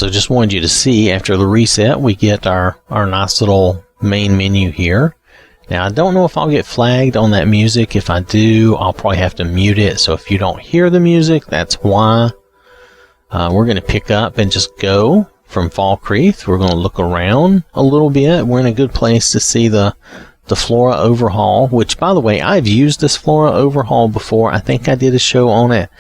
so just wanted you to see after the reset, we get our nice little main menu here. Now, I don't know if I'll get flagged on that music. If I do, I'll probably have to mute it. So if you don't hear the music, that's why. We're going to pick up and just go from Falkreath. We're going to look around a little bit. We're in a good place to see the Flora overhaul, which, by the way, I've used this Flora overhaul before. I think I did a show on it.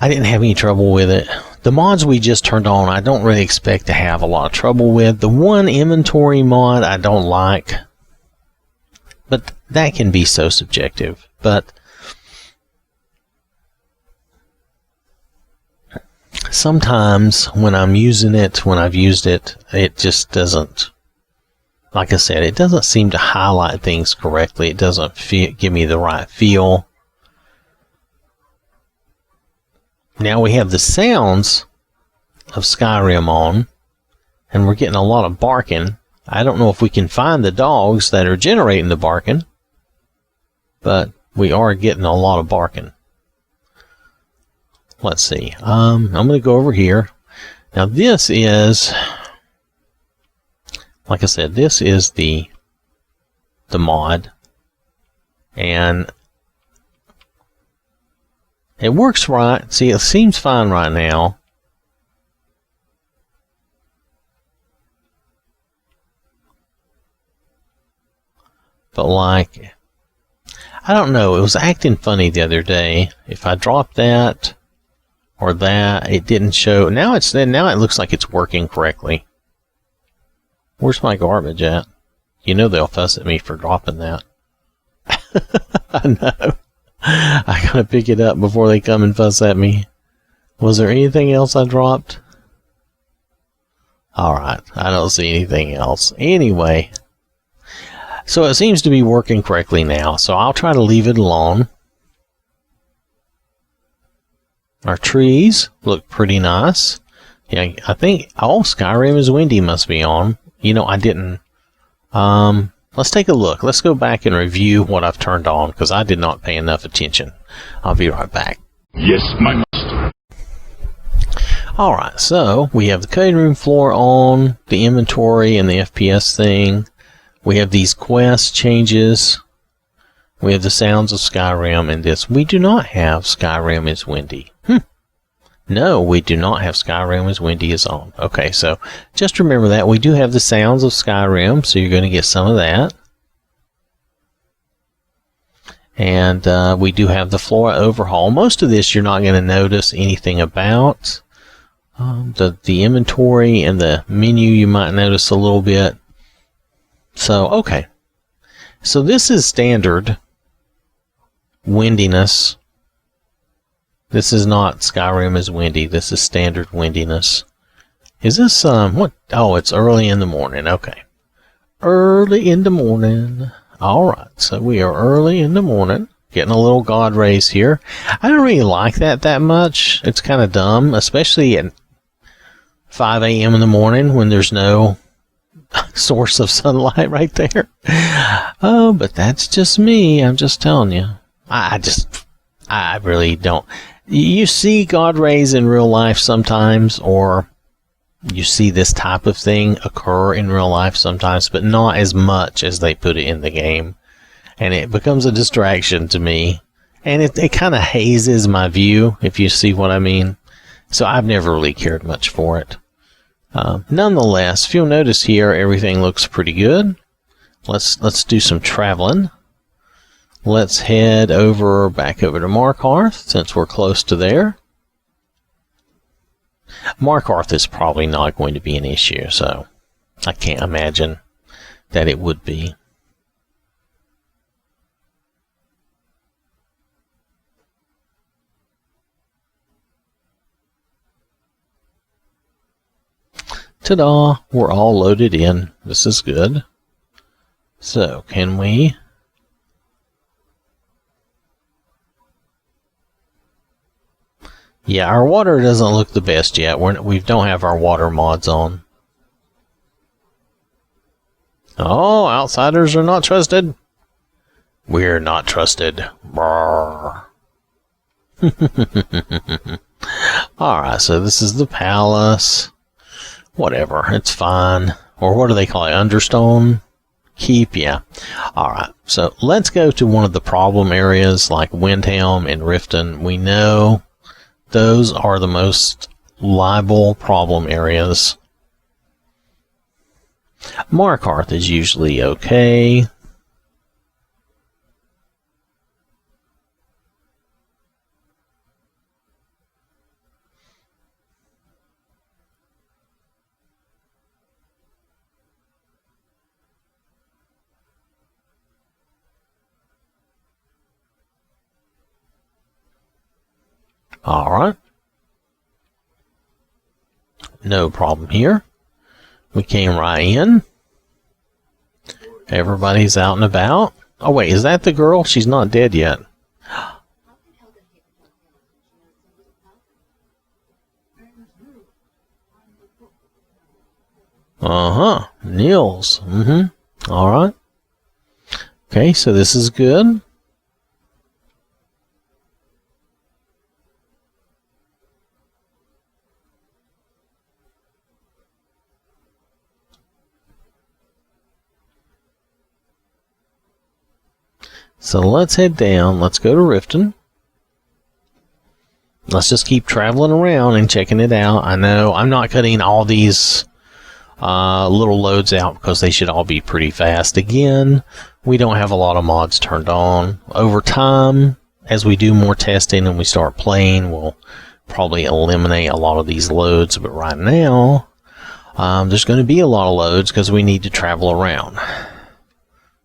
I didn't have any trouble with it. The mods we just turned on, I don't really expect to have a lot of trouble with. The one inventory mod I don't like, but that can be so subjective. But sometimes when I'm using it, when I've used it, it just doesn't, like I said, it doesn't seem to highlight things correctly. It doesn't give me the right feel. Now we have the sounds of Skyrim on, and we're getting a lot of barking. I don't know if we can find the dogs that are generating the barking, but we are getting a lot of barking. Let's see. I'm going to go over here. Now this is, like I said, this is the mod, and it works right. See, it seems fine right now. But like, I don't know, it was acting funny the other day. If I dropped that or that, it didn't show. Now it looks like it's working correctly. Where's my garbage at? You know they'll fuss at me for dropping that. I know. I gotta pick it up before they come and fuss at me. Was there anything else I dropped? Alright, I don't see anything else. Anyway, so it seems to be working correctly now, so I'll try to leave it alone. Our trees look pretty nice. Yeah, I think all Skyrim is windy must be on. You know, I didn't. Let's take a look. Let's go back and review what I've turned on, because I did not pay enough attention. I'll be right back. Yes, my master. Alright, so we have the cutting room floor on, the inventory and the FPS thing. We have these quest changes. We have the sounds of Skyrim and this. We do not have Skyrim is windy. No, we do not have Skyrim as windy is on. Okay, so just remember that. We do have the sounds of Skyrim, so you're going to get some of that. And we do have the Flora overhaul. Most of this you're not going to notice anything about. The inventory and the menu you might notice a little bit. So, okay. So this is standard windiness. This is not Skyrim is windy. This is standard windiness. Is this, what? Oh, it's early in the morning. Okay. Early in the morning. Alright, so we are early in the morning. Getting a little God rays here. I don't really like that much. It's kind of dumb, especially at 5 a.m. in the morning when there's no source of sunlight right there. Oh, but that's just me. I'm just telling you. I really don't. You see God rays in real life sometimes, or you see this type of thing occur in real life sometimes, but not as much as they put it in the game. And it becomes a distraction to me. And it kind of hazes my view, if you see what I mean. So I've never really cared much for it. Nonetheless, if you'll notice here, everything looks pretty good. Let's do some traveling. Let's head back over to Markarth, since we're close to there. Markarth is probably not going to be an issue, so I can't imagine that it would be. Ta-da! We're all loaded in. This is good. So, can we... Yeah, our water doesn't look the best yet. We don't have our water mods on. Oh, outsiders are not trusted. We're not trusted. Alright, so this is the palace. Whatever, it's fine. Or what do they call it? Understone? Keep, yeah. Alright, so let's go to one of the problem areas like Windhelm and Riften. We know those are the most liable problem areas. Markarth is usually okay. Alright. No problem here. We came right in. Everybody's out and about. Oh wait, is that the girl? She's not dead yet. Uh-huh. Niels. Mm-hmm. Alright. Okay, so this is good. So let's head down. Let's go to Riften. Let's just keep traveling around and checking it out. I know I'm not cutting all these little loads out because they should all be pretty fast. Again, we don't have a lot of mods turned on. Over time, as we do more testing and we start playing, we'll probably eliminate a lot of these loads. But right now, there's going to be a lot of loads because we need to travel around.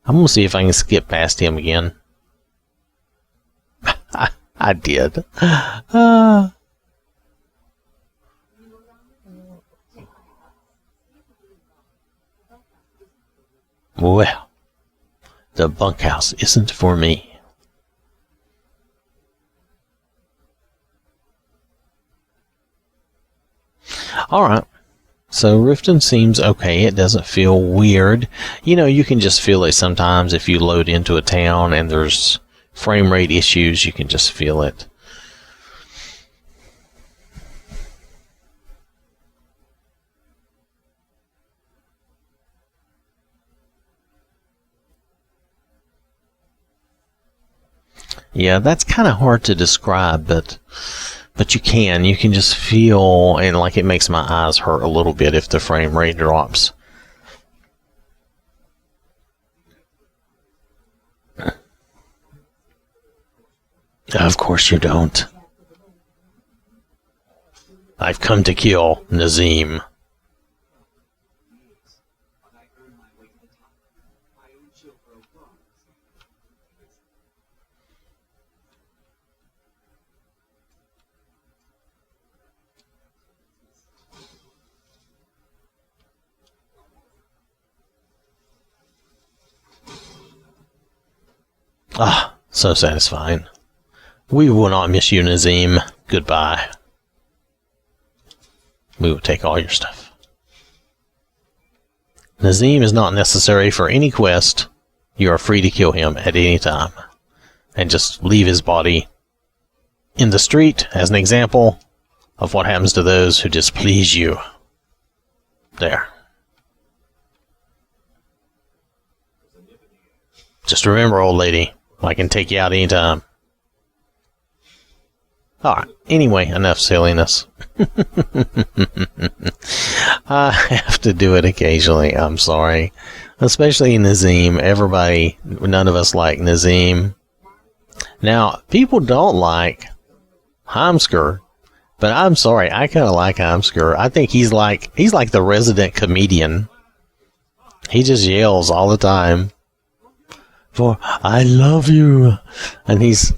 I'm going to see if I can skip past him again. I did. Well, the bunkhouse isn't for me. Alright. So Riften seems okay. It doesn't feel weird. You know, you can just feel it sometimes if you load into a town and there's frame rate issues. You can just feel it. Yeah, that's kind of hard to describe, but you can just feel, and like it makes my eyes hurt a little bit if the frame rate drops. Of course you don't. I've come to kill Nazim. Ah, so satisfying. We will not miss you, Nazim. Goodbye. We will take all your stuff. Nazim is not necessary for any quest. You are free to kill him at any time. And just leave his body in the street as an example of what happens to those who displease you. There. Just remember, old lady, I can take you out anytime. Alright, anyway, enough silliness. I have to do it occasionally, I'm sorry. Especially Nazim. Everybody, none of us like Nazim. Now, people don't like Heimskr, but I'm sorry, I kind of like Heimskr. I think he's like the resident comedian. He just yells all the time. For I love you, and he's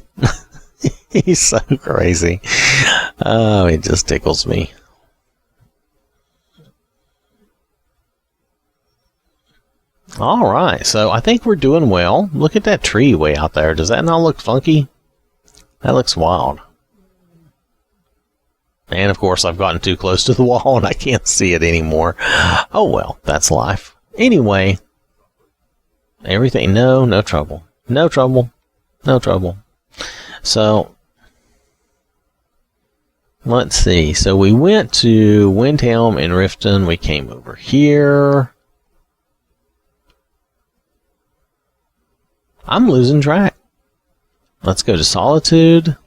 he's so crazy. Oh, it just tickles me. All right, so I think we're doing well. Look at that tree way out there. Does that not look funky? That looks wild. And of course, I've gotten too close to the wall and I can't see it anymore. Oh well, that's life. Anyway. Everything, no trouble. No trouble. No trouble. So, Let's see. So we went to Windhelm and Riften. We came over here. I'm losing track. Let's go to Solitude.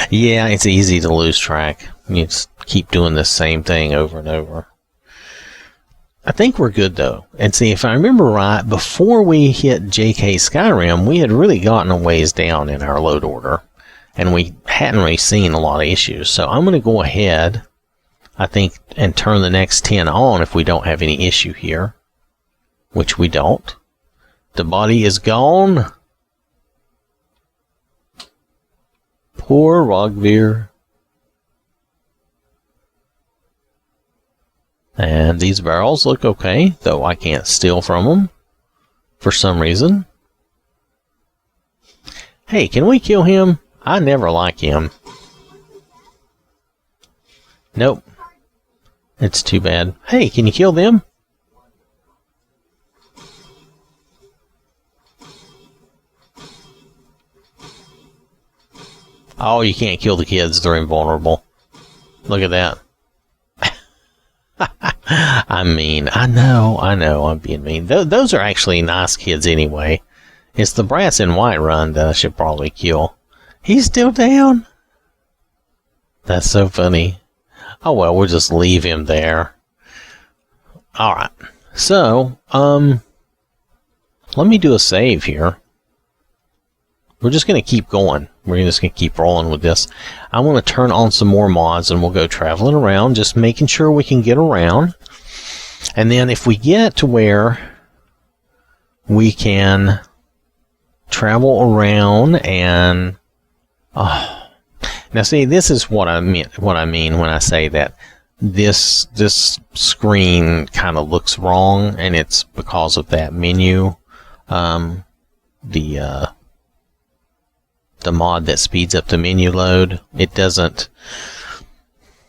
Yeah, it's easy to lose track. You just keep doing the same thing over and over. I think we're good, though. And see, if I remember right, before we hit JK Skyrim, we had really gotten a ways down in our load order. And we hadn't really seen a lot of issues. So I'm going to go ahead, I think, and turn the next 10 on if we don't have any issue here. Which we don't. The body is gone. Poor Rogvir. And these barrels look okay, though I can't steal from them for some reason. Hey, can we kill him? I never like him. Nope. It's too bad. Hey, can you kill them? Oh, you can't kill the kids. They're invulnerable. Look at that. I mean, I know, I'm being mean. Those are actually nice kids anyway. It's the brass in Whiterun that I should probably kill. He's still down? That's so funny. Oh well, we'll just leave him there. Alright. So, let me do a save here. We're just going to keep going. We're just going to keep rolling with this. I want to turn on some more mods and we'll go traveling around, just making sure we can get around. And then if we get to where we can travel around and... Now see, this is what I mean when I say that this screen kind of looks wrong, and it's because of that menu. The mod that speeds up the menu load, it doesn't,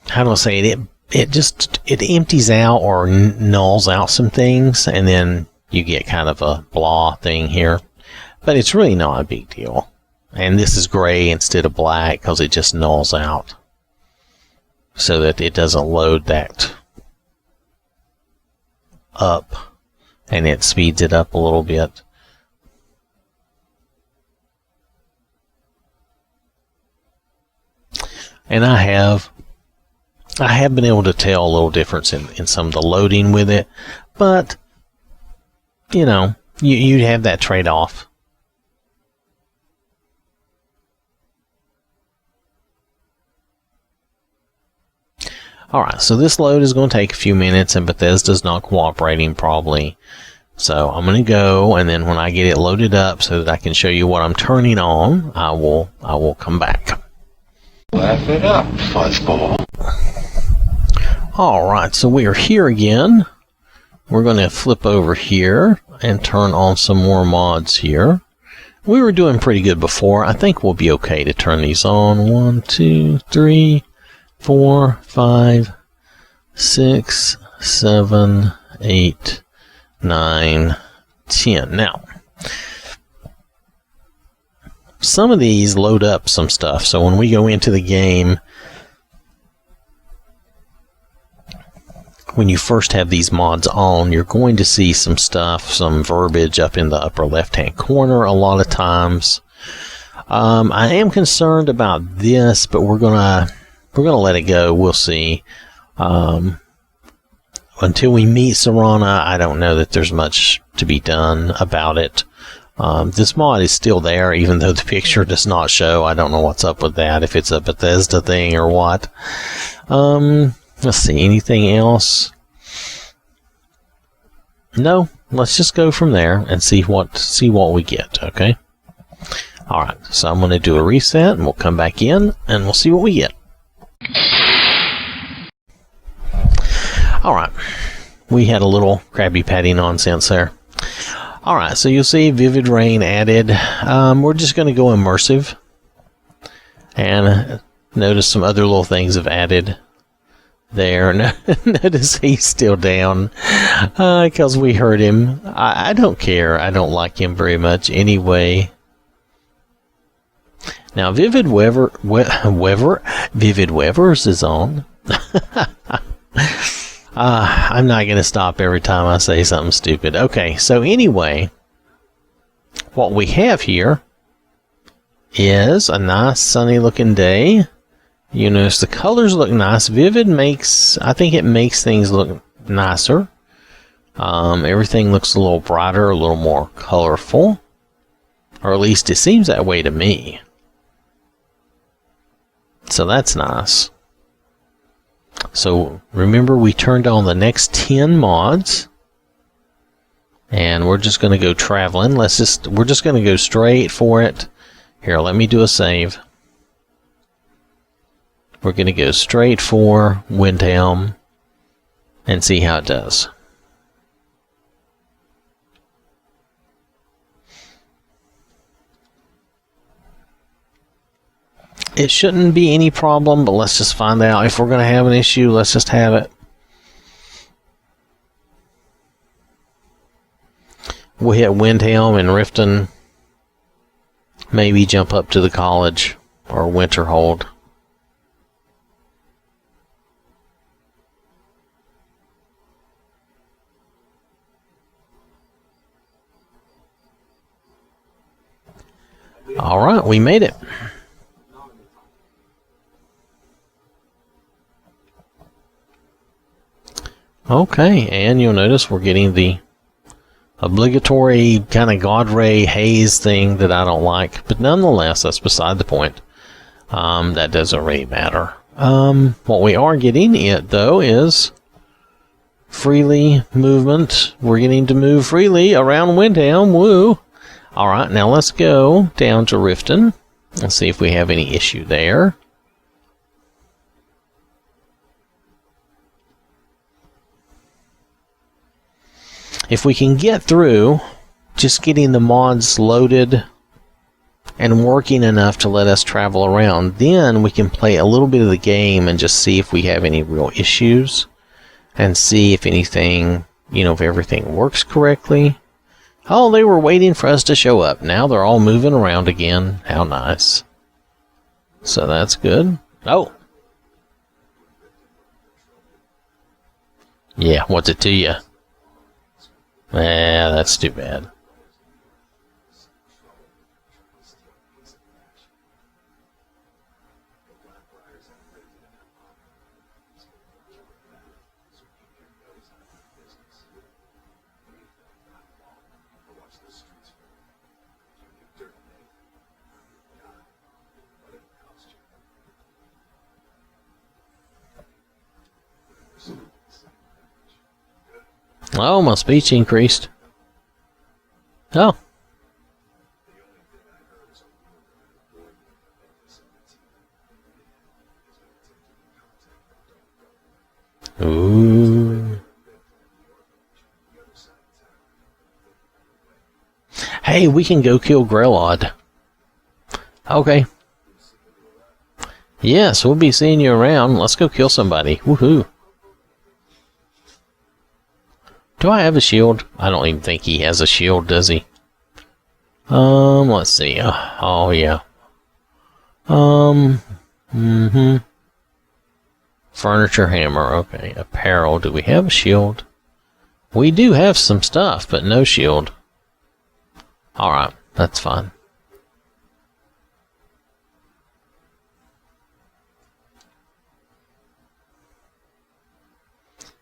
how do I say it, it empties out or nulls out some things, and then you get kind of a blah thing here. But it's really not a big deal. And this is gray instead of black because it just nulls out so that it doesn't load that up, and it speeds it up a little bit. And I have been able to tell a little difference in some of the loading with it, but you know, you have that trade-off. Alright, so this load is going to take a few minutes, and Bethesda's not cooperating probably. So I'm going to go, and then when I get it loaded up so that I can show you what I'm turning on, I will come back. Laugh it up, fuzzball. Alright, so we are here again. We're going to flip over here and turn on some more mods here. We were doing pretty good before. I think we'll be okay to turn these on. 1, 2, 3, 4, 5, 6, 7, 8, 9, 10. Now, some of these load up some stuff. So when we go into the game, when you first have these mods on, you're going to see some stuff, some verbiage up in the upper left-hand corner a lot of times. I am concerned about this, but we're gonna let it go. We'll see. Until we meet Serana, I don't know that there's much to be done about it. This mod is still there, even though the picture does not show. I don't know what's up with that, if it's a Bethesda thing or what. Let's see, anything else? No, let's just go from there and see what we get, okay? Alright, so I'm going to do a reset, and we'll come back in, and we'll see what we get. Alright, we had a little Krabby Patty nonsense there. Alright, so you'll see Vivid Rain added. We're just going to go immersive. And notice some other little things have added there. Notice he's still down because we hurt him. I don't care. I don't like him very much anyway. Now, Vivid Weavers is on. I'm not going to stop every time I say something stupid. Okay, so anyway, what we have here is a nice sunny looking day. You notice the colors look nice. Vivid I think it makes things look nicer. Everything looks a little brighter, a little more colorful. Or at least it seems that way to me. So that's nice. So remember, we turned on the next 10 mods. And we're just going to go traveling. We're just going to go straight for it. Here, let me do a save. We're going to go straight for Windhelm and see how it does. It shouldn't be any problem, but let's just find out. If we're going to have an issue, let's just have it. We'll hit Windhelm and Riften. Maybe jump up to the college or Winterhold. All right, we made it. Okay, and you'll notice we're getting the obligatory kind of God Ray haze thing that I don't like, but nonetheless, that's beside the point. That doesn't really matter. What we are getting, though, is freely movement. We're getting to move freely around Windhelm. Woo! All right, now let's go down to Riften and see if we have any issue there. If we can get through just getting the mods loaded and working enough to let us travel around, then we can play a little bit of the game and just see if we have any real issues and see if anything, if everything works correctly. Oh, they were waiting for us to show up. Now they're all moving around again. How nice. So that's good. Oh. Yeah, what's it to you? That's too bad. Oh, my speech increased. Oh. Ooh. Hey, we can go kill Grelod. Okay. Yes, we'll be seeing you around. Let's go kill somebody. Woohoo. Do I have a shield? I don't even think he has a shield, does he? Let's see. Oh, yeah. Furniture hammer. Okay. Apparel. Do we have a shield? We do have some stuff, but no shield. Alright. That's fine.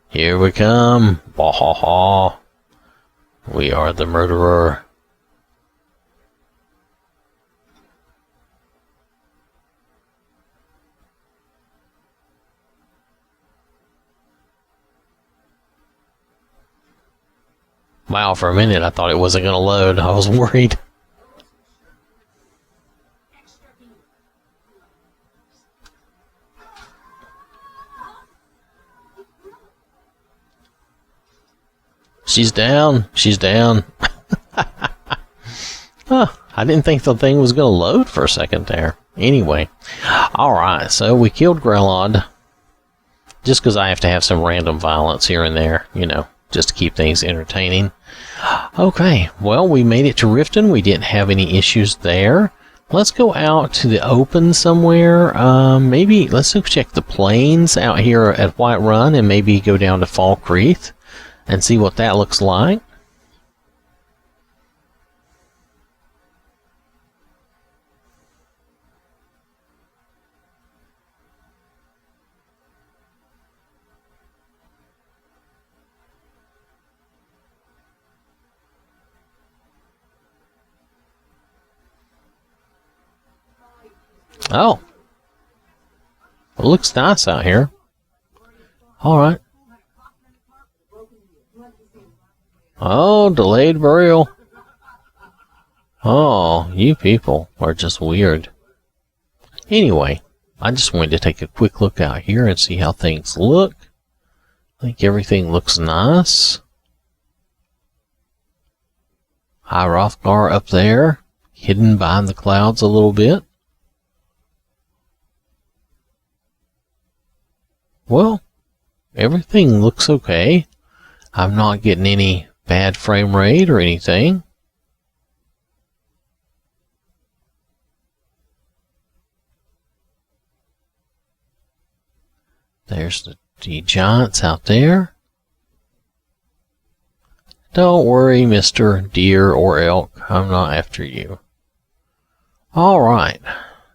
Here we come. Bah-ha-ha. We are the murderer. Wow, for a minute I thought it wasn't going to load. I was worried. She's down. She's down. I didn't think the thing was going to load for a second there. Anyway. Alright, so we killed Grelod. Just because I have to have some random violence here and there, just to keep things entertaining. Okay, well, we made it to Riften. We didn't have any issues there. Let's go out to the open somewhere. Maybe let's go check the plains out here at White Run and maybe go down to Fall Creek and see what that looks like. Oh, it looks nice out here. All right. Oh, delayed burial. Oh, you people are just weird. Anyway, I just wanted to take a quick look out here and see how things look. I think everything looks nice. High Rothgar up there, hidden behind the clouds a little bit. Well, everything looks okay. I'm not getting any bad frame rate or anything. There's the giants out there. Don't worry, Mr. Deer or Elk. I'm not after you. Alright.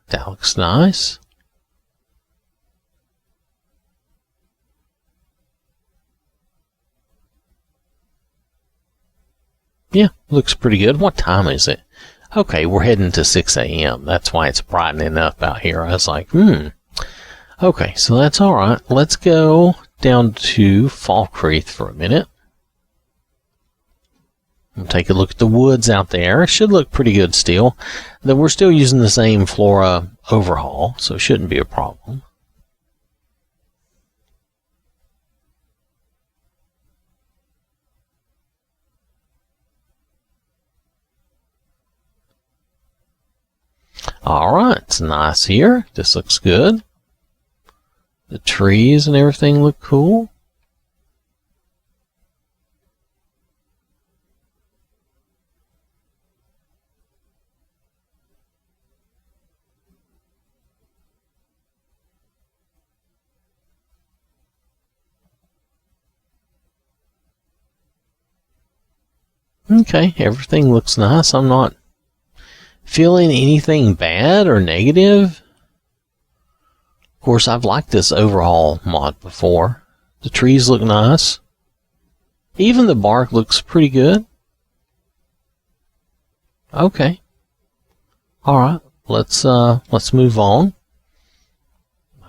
That looks nice. Yeah, looks pretty good. What time is it? Okay, we're heading to 6 a.m. That's why it's brightening up out here. I was like, Okay, so that's alright. Let's go down to Fall Creek for a minute. We'll take a look at the woods out there. It should look pretty good still. Though we're still using the same Flora overhaul, so it shouldn't be a problem. Alright, it's nice here. This looks good. The trees and everything look cool. Okay, everything looks nice. I'm not feeling anything bad or negative. Of course, I've liked this overhaul mod before. The trees look nice. Even the bark looks pretty good. Okay. Alright, let's move on.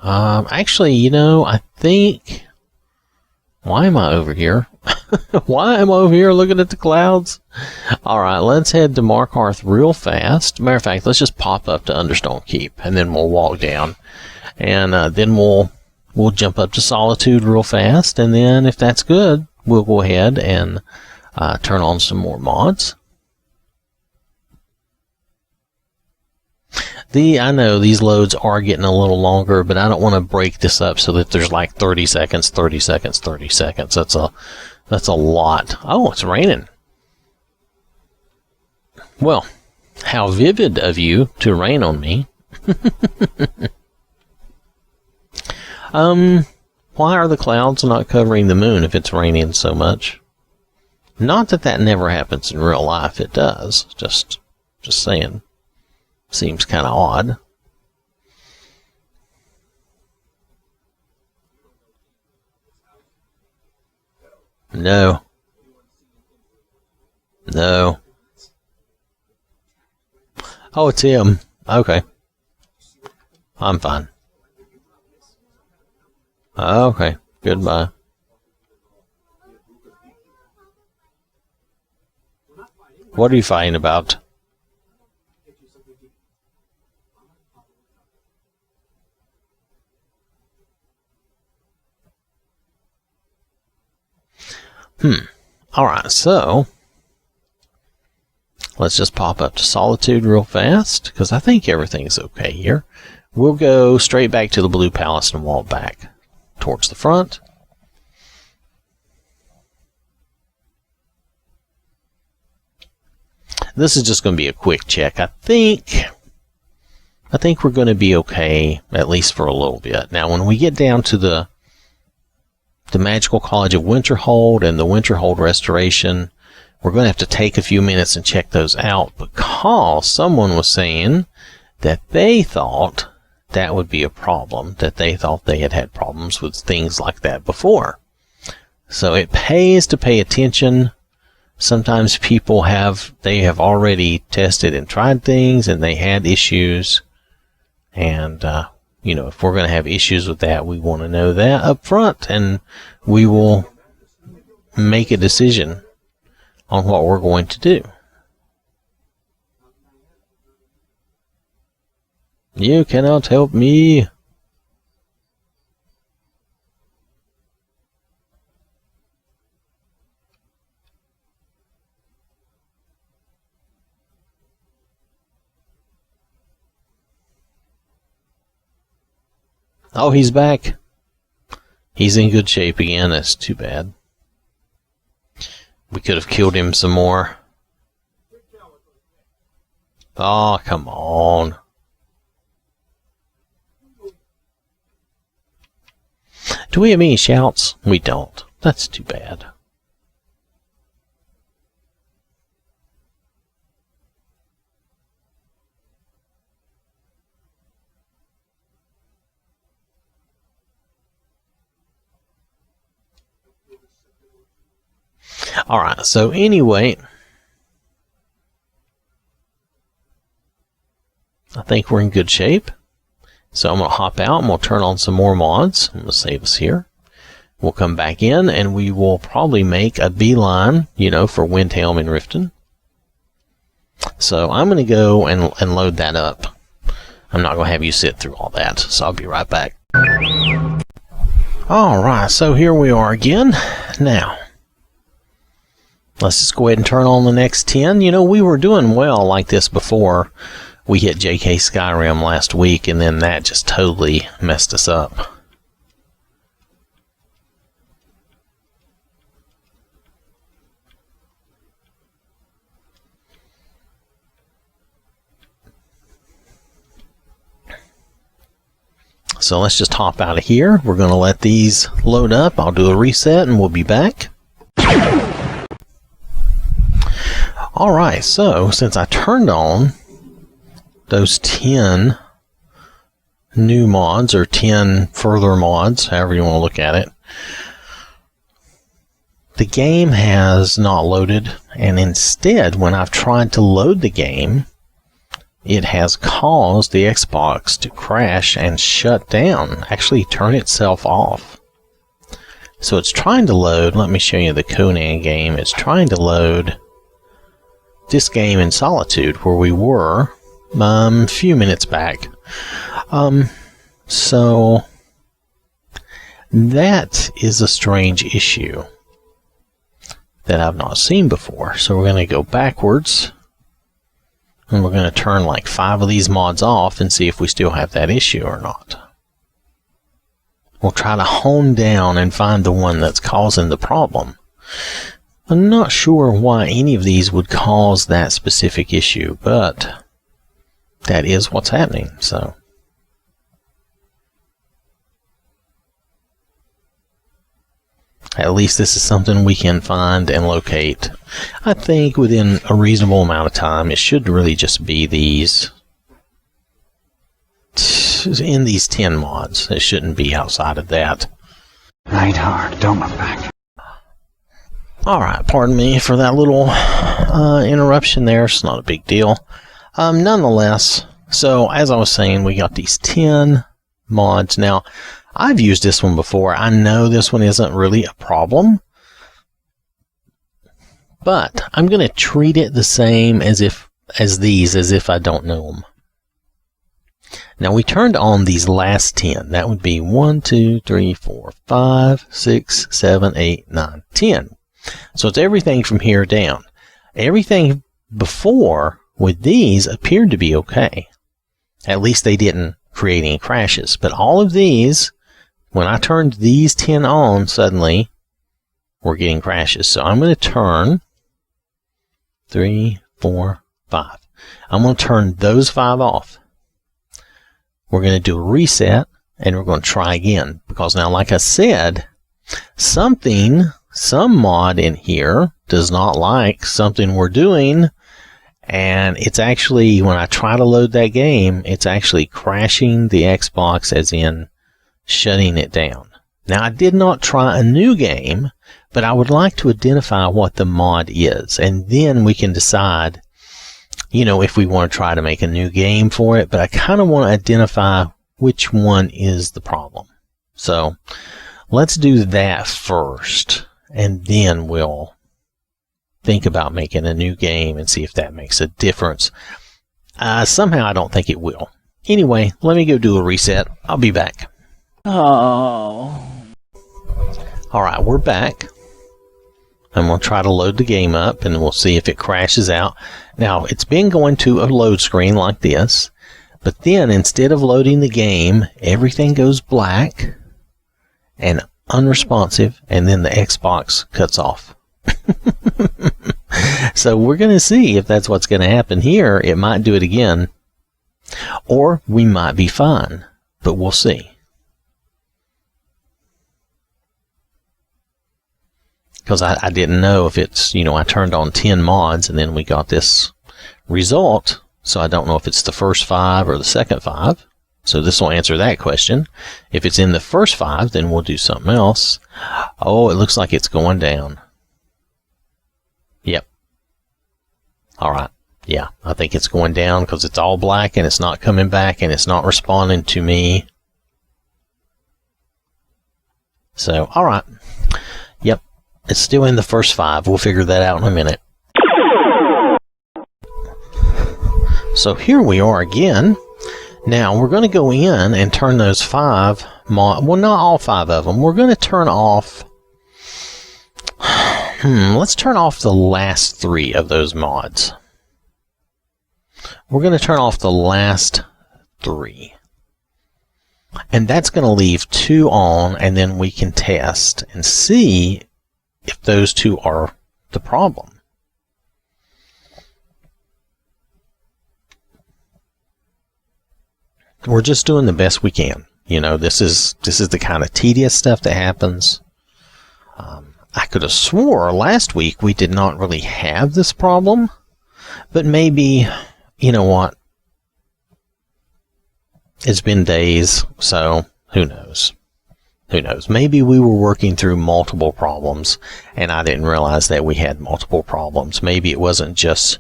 Actually, you know, I think... Why am I over here? Why am I over here looking at the clouds? Alright, let's head to Markarth real fast. Matter of fact, let's just pop up to Understone Keep, and then we'll walk down. And then we'll jump up to Solitude real fast, and then if that's good, we'll go ahead and turn on some more mods. I know these loads are getting a little longer, but I don't want to break this up so that there's like 30 seconds, 30 seconds, 30 seconds. That's a lot. Oh, it's raining. Well, how vivid of you to rain on me. Why are the clouds not covering the moon if it's raining so much? Not that that never happens in real life. It does. Just saying. Seems kind of odd. No. No. Oh, it's him. Okay. I'm fine. Okay. Goodbye. What are you fighting about? Alright, so let's just pop up to Solitude real fast, because I think everything's okay here. We'll go straight back to the Blue Palace and walk back towards the front. This is just going to be a quick check. I think I think we're going to be okay, at least for a little bit. Now, when we get down to the Magical College of Winterhold and the Winterhold Restoration, we're going to have to take a few minutes and check those out, because someone was saying that they thought that would be a problem, that they thought they had had problems with things like that before. So it pays to pay attention. Sometimes people have already tested and tried things and they had issues. And, if we're going to have issues with that, we want to know that up front, and we will make a decision on what we're going to do. You cannot help me. Oh, he's back. He's in good shape again. That's too bad. We could have killed him some more. Oh, come on. Do we have any shouts? We don't. That's too bad. Alright, so anyway, I think we're in good shape. So I'm going to hop out and we'll turn on some more mods. I'm going to save us here. We'll come back in and we will probably make a beeline, for Windhelm and Riften. So I'm going to go and load that up. I'm not going to have you sit through all that, so I'll be right back. Alright, so here we are again. Now, let's just go ahead and turn on the next 10. We were doing well like this before we hit JK Skyrim last week, and then that just totally messed us up. So let's just hop out of here. We're going to let these load up. I'll do a reset and we'll be back. Alright, so since I turned on those 10 new mods, or 10 further mods, however you want to look at it, the game has not loaded, and instead, when I've tried to load the game, it has caused the Xbox to crash and shut down, actually turn itself off. So it's trying to load, let me show you the Conan game, it's trying to load this game in Solitude, where we were a few minutes back. So that is a strange issue that I've not seen before. So we're going to go backwards and we're going to turn like 5 of these mods off and see if we still have that issue or not. We'll try to hone down and find the one that's causing the problem. I'm not sure why any of these would cause that specific issue, but that is what's happening, so. At least this is something we can find and locate. I think within a reasonable amount of time. It should really just be these, in these 10 mods. It shouldn't be outside of that. Right hard, don't look back. Alright, pardon me for that little interruption there. It's not a big deal. Nonetheless, so as I was saying, we got these 10 mods. Now, I've used this one before. I know this one isn't really a problem, but I'm going to treat it the same as if I don't know them. Now, we turned on these last 10. That would be 1, 2, 3, 4, 5, 6, 7, 8, 9, 10. So it's everything from here down. Everything before with these appeared to be okay. At least they didn't create any crashes. But all of these, when I turned these 10 on, suddenly we're getting crashes. So I'm going to turn 3, 4, 5. I'm going to turn those 5 off. we're going to do a reset, and we're going to try again. Because now, like I said, some mod in here does not like something we're doing, and it's actually, when I try to load that game, it's actually crashing the Xbox, as in shutting it down. Now, I did not try a new game, but I would like to identify what the mod is, and then we can decide, if we want to try to make a new game for it, but I kind of want to identify which one is the problem. So let's do that first, and then we'll think about making a new game and see if that makes a difference. Somehow I don't think it will. Anyway, let me go do a reset. I'll be back. Oh. Alright, we're back. I'm going to try to load the game up, and we'll see if it crashes out. Now, it's been going to a load screen like this, but then instead of loading the game, everything goes black and unresponsive, and then the Xbox cuts off. So we're going to see if that's what's going to happen here. It might do it again, or we might be fine, but we'll see. Because I didn't know if it's, I turned on 10 mods and then we got this result. So I don't know if it's the first 5 or the second 5. So this will answer that question. If it's in the first 5, then we'll do something else. Oh, it looks like it's going down. Yep. All right. Yeah, I think it's going down because it's all black and it's not coming back and it's not responding to me. So, all right. Yep. It's still in the first 5. We'll figure that out in a minute. So here we are again. Now we're going to go in and turn those 5 well, not all 5 of them. We're going to turn off. Let's turn off the last 3 of those mods. We're going to turn off the last 3. And that's going to leave 2 on, and then we can test and see if those 2 are the problem. We're just doing the best we can. This is the kind of tedious stuff that happens. I could have swore last week we did not really have this problem, but maybe, you know what? It's been days, so who knows? Who knows? Maybe we were working through multiple problems, and I didn't realize that we had multiple problems. Maybe it wasn't just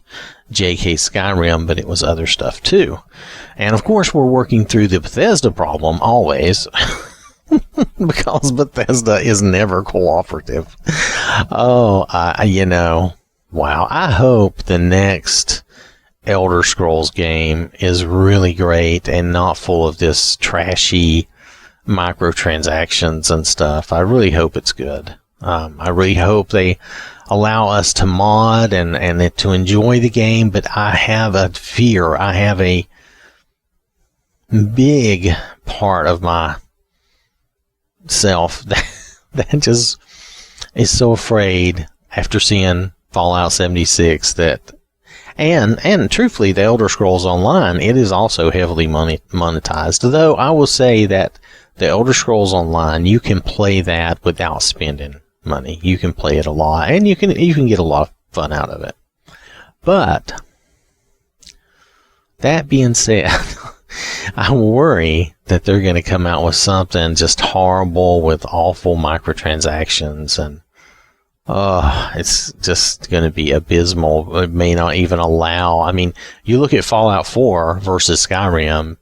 JK Skyrim, but it was other stuff too. And of course, we're working through the Bethesda problem always, because Bethesda is never cooperative. Oh, wow. I hope the next Elder Scrolls game is really great and not full of this trashy microtransactions and stuff. I really hope it's good. I really hope they allow us to mod and to enjoy the game, but I have a fear. I have a big part of my self that just is so afraid after seeing Fallout 76 that and truthfully, the Elder Scrolls Online, it is also heavily monetized, though I will say that the Elder Scrolls Online, you can play that without spending money. You can play it a lot, and you can get a lot of fun out of it. But that being said, I worry that they're going to come out with something just horrible with awful microtransactions, and it's just going to be abysmal. It may not even allow. I mean, you look at Fallout 4 versus Skyrim,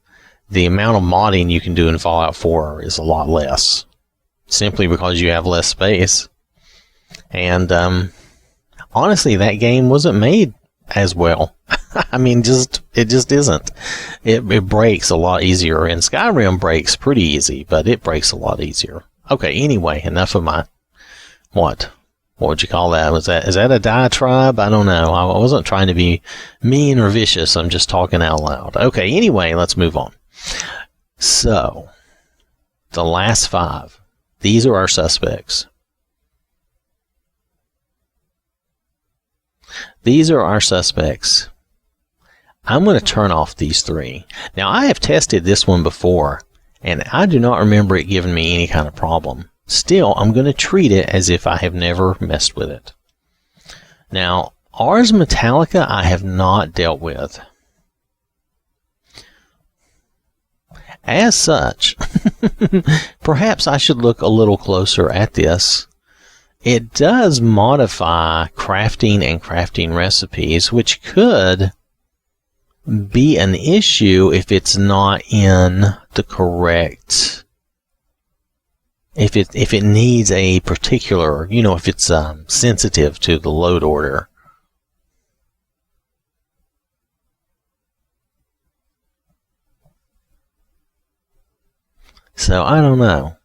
the amount of modding you can do in Fallout 4 is a lot less, simply because you have less space. And honestly, that game wasn't made as well. I mean, it just isn't. It breaks a lot easier, and Skyrim breaks pretty easy, but it breaks a lot easier. Okay, anyway, enough of my what would you call that? Is that a diatribe? I don't know. I wasn't trying to be mean or vicious. I'm just talking out loud. Okay, anyway, let's move on. So, the last 5. These are our suspects. These are our suspects. I'm going to turn off these three. Now, I have tested this one before, and I do not remember it giving me any kind of problem. Still, I'm going to treat it as if I have never messed with it. Now, Ars Metallica I have not dealt with. As such, perhaps I should look a little closer at this. It does modify crafting and crafting recipes, which could be an issue if it's not in the correct, if it needs a particular, if it's sensitive to the load order. So I don't know.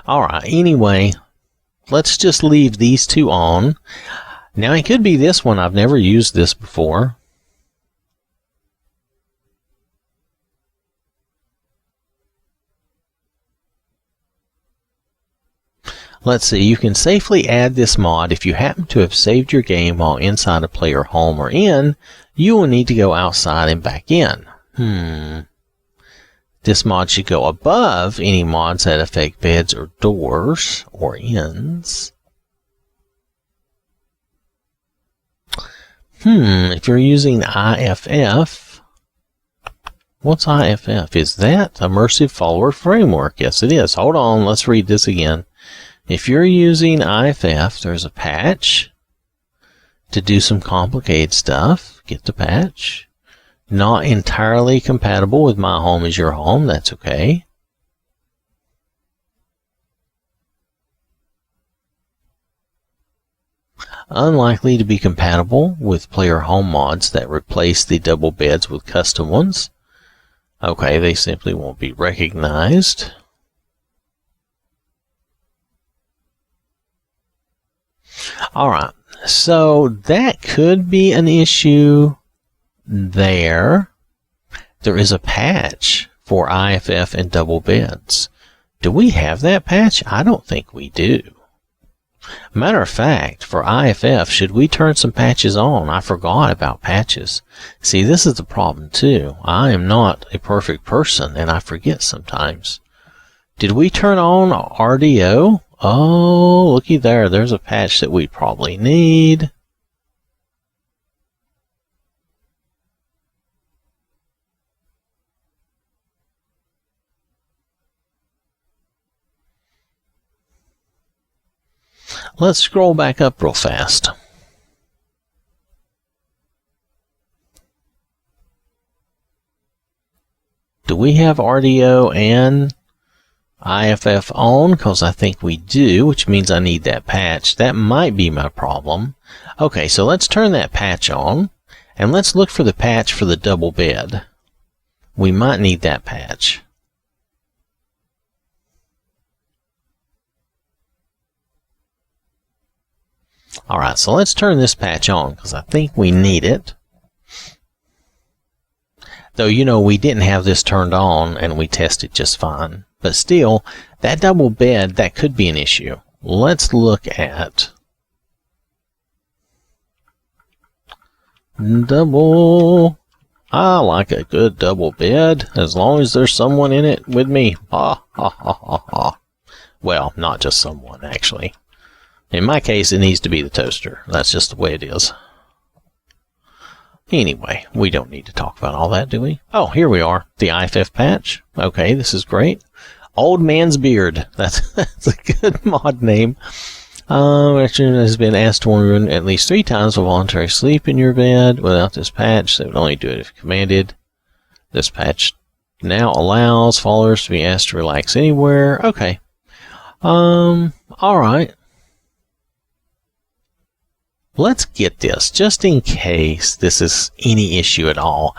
Alright, anyway, let's just leave these two on. Now it could be this one. I've never used this before. Let's see, you can safely add this mod if you happen to have saved your game while inside a player home or inn. You will need to go outside and back in. This mod should go above any mods that affect beds or doors or inns. If you're using IFF, what's IFF? Is that Immersive Follower Framework? Yes, it is. Hold on, let's read this again. If you're using IFF, there's a patch to do some complicated stuff. Get the patch. Not entirely compatible with My Home is Your Home. That's okay. Unlikely to be compatible with player home mods that replace the double beds with custom ones. Okay, they simply won't be recognized. Alright, so that could be an issue there. There is a patch for IFF and double beds. Do we have that patch? I don't think we do. Matter of fact, for IFF, should we turn some patches on? I forgot about patches. See, this is the problem too. I am not a perfect person, and I forget sometimes. Did we turn on RDO? Oh, looky there. There's a patch that we probably need. Let's scroll back up real fast. Do we have RDO and IFF on? Because I think we do, which means I need that patch. That might be my problem. Okay, so let's turn that patch on, and let's look for the patch for the double bed. We might need that patch. Alright, so let's turn this patch on, because I think we need it. Though, we didn't have this turned on, and we tested just fine. But still, that double bed, that could be an issue. Let's look at double. I like a good double bed, as long as there's someone in it with me. Ha, ha, ha, ha, ha. Well, not just someone, actually. In my case, it needs to be the toaster. That's just the way it is. Anyway, we don't need to talk about all that, do we? Oh, here we are. The IFF patch. Okay, this is great. Old Man's Beard. That's a good mod name. Veteran has been asked to warn at least 3 times for voluntary sleep in your bed. Without this patch, they would only do it if commanded. This patch now allows followers to be asked to relax anywhere. Okay. Alright. Let's get this, just in case this is any issue at all.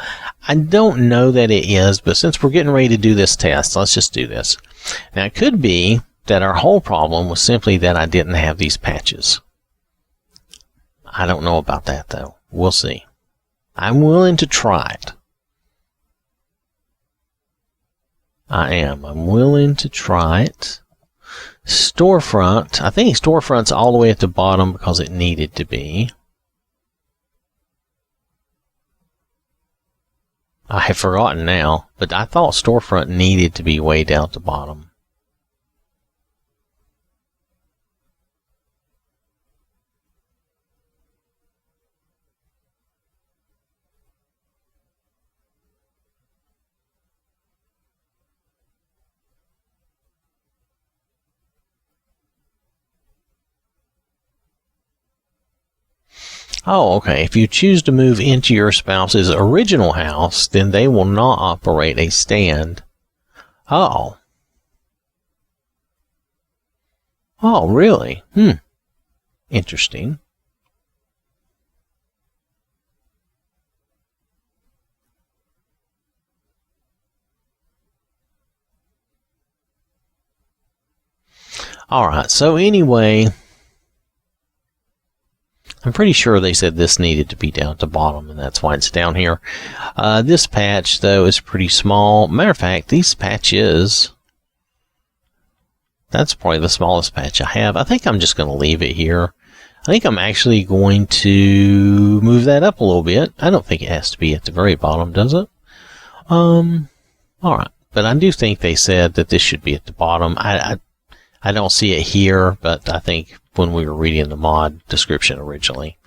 I don't know that it is, but since we're getting ready to do this test, let's just do this. Now, it could be that our whole problem was simply that I didn't have these patches. I don't know about that, though. We'll see. I'm willing to try it. I am. I'm willing to try it. Storefront. I think Storefront's all the way at the bottom because it needed to be. I have forgotten now, but I thought storefront needed to be way down at the bottom. Oh, okay. If you choose to move into your spouse's original house, then they will not operate a stand. Oh. Oh, really? Interesting. Alright, so anyway, I'm pretty sure they said this needed to be down at the bottom, and that's why it's down here. This patch, though, is pretty small. Matter of fact, these patches, that's probably the smallest patch I have. I think I'm just going to leave it here. I think I'm actually going to move that up a little bit. I don't think it has to be at the very bottom, does it? Alright, but I do think they said that this should be at the bottom. I don't see it here, but I think when we were reading the mod description originally.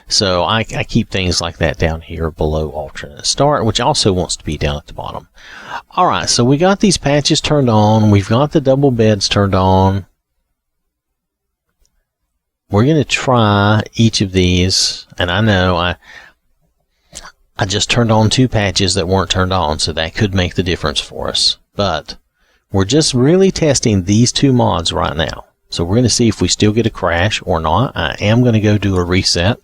So I keep things like that down here below alternate start, which also wants to be down at the bottom. Alright, so we got these patches turned on. We've got the double beds turned on. We're going to try each of these, and I know I just turned on 2 patches that weren't turned on, so that could make the difference for us. But we're just really testing these 2 mods right now. So we're going to see if we still get a crash or not. I am going to go do a reset.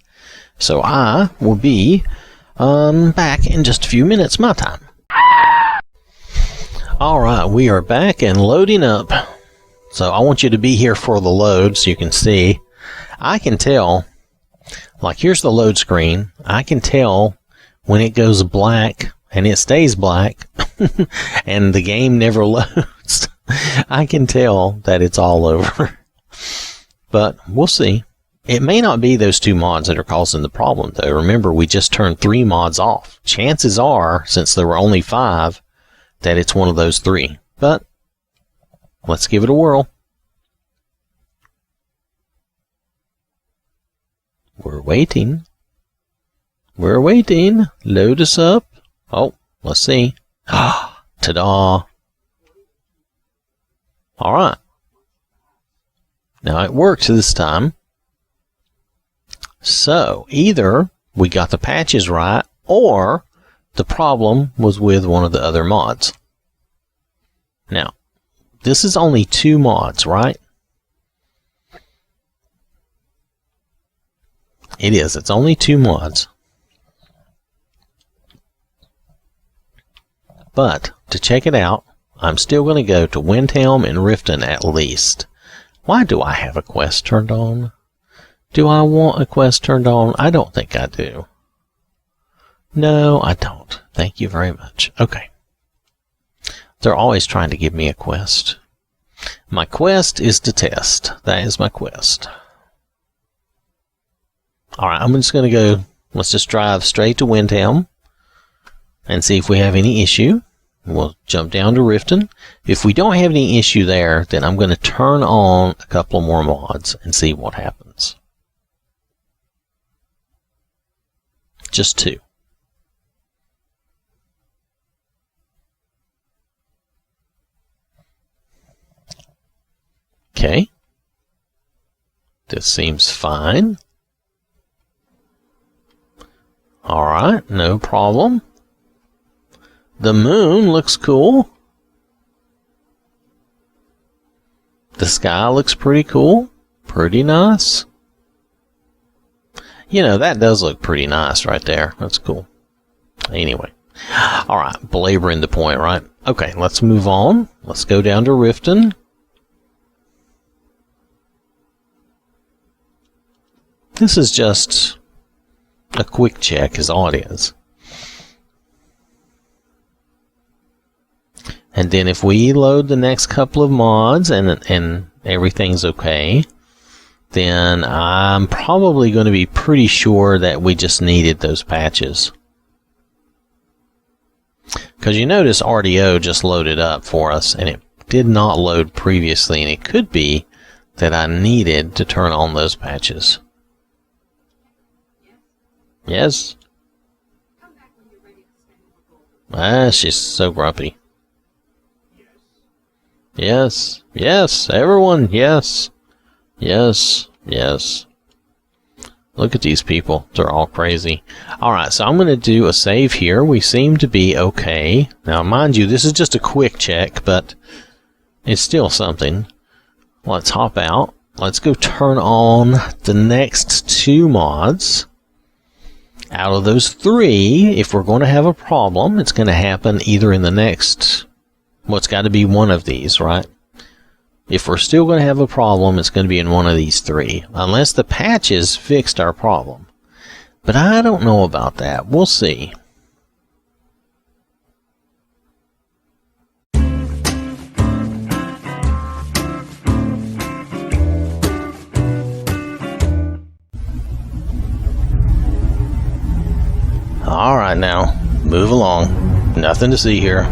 So I will be back in just a few minutes, my time. Alright, we are back and loading up. So I want you to be here for the load so you can see. I can tell, like here's the load screen. I can tell when it goes black, and it stays black, and the game never loads. I can tell that it's all over. But we'll see. It may not be those 2 mods that are causing the problem, though. Remember, we just turned 3 mods off. Chances are, since there were only 5, that it's one of those 3. But let's give it a whirl. We're waiting. We're waiting. Load us up. Oh, let's see. Ta-da. Alright. Now it worked this time. So, either we got the patches right, or the problem was with one of the other mods. Now, this is only 2 mods, right? It is. It's only 2 mods. But, to check it out, I'm still going to go to Windhelm and Riften at least. Why do I have a quest turned on? Do I want a quest turned on? I don't think I do. No, I don't. Thank you very much. Okay. They're always trying to give me a quest. My quest is to test. That is my quest. Alright, I'm just going to go, let's just drive straight to Windhelm and see if we have any issue. We'll jump down to Riften. If we don't have any issue there, then I'm going to turn on a couple more mods and see what happens. Just 2. Okay. This seems fine. Alright, no problem. The moon looks cool. The sky looks pretty cool. Pretty nice. You know, that does look pretty nice right there. That's cool. Anyway. Alright, belaboring the point, right? Okay, let's move on. Let's go down to Riften. This is just a quick check is all it is. And then if we load the next couple of mods and everything's okay, then I'm probably going to be pretty sure that we just needed those patches. Because you notice RDO just loaded up for us, and it did not load previously, and it could be that I needed to turn on those patches. Yes? Ah, she's so grumpy. Yes, yes, everyone, yes. Yes, yes. Look at these people. They're all crazy. Alright, so I'm going to do a save here. We seem to be okay. Now, mind you, this is just a quick check, but it's still something. Let's hop out. Let's go turn on the next 2 mods. Out of those 3, if we're going to have a problem, it's going to happen either in the next... Well, it's got to be one of these, right? If we're still going to have a problem, it's going to be in one of these 3. Unless the patches fixed our problem. But I don't know about that. We'll see. Alright now, move along. Nothing to see here.